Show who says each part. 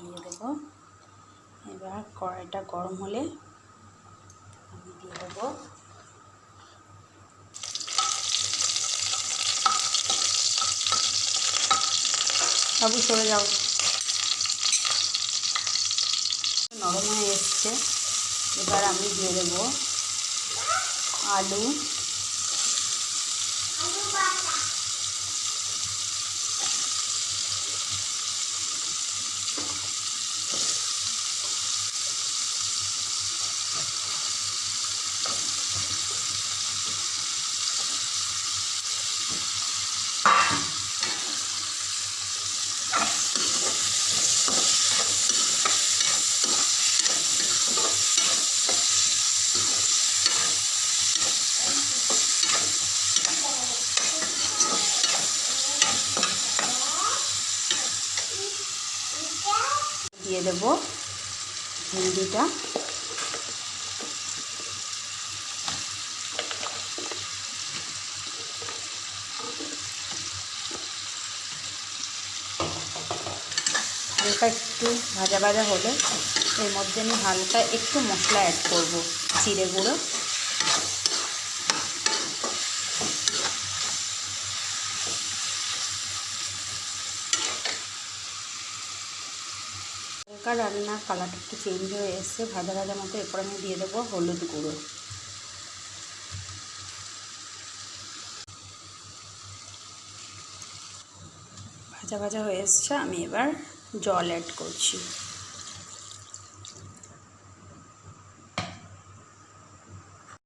Speaker 1: চালিয়ে দেব। এবার কড়াইটা গরম হলে আমি দিয়ে দেবো বাবু সরে যাও। নরম হয়ে এসছে, এবার আমি দিয়ে দেবো আলু, দিয়ে দেব ভেন্ডিটা, হালকা একটু ভাজা ভাজা হলে এর মধ্যে আমি হালকা একটু মশলা অ্যাড করব, জিরে গুঁড়ো, হালকা রান্নার কালারটা একটু চেঞ্জ হয়ে এসছে ভাজা ভাজা মতো। এরপর আমি দিয়ে দেবো হলুদ গুঁড়ো, ভাজা ভাজা হয়ে এসছে। আমি এবার জল অ্যাড করছি।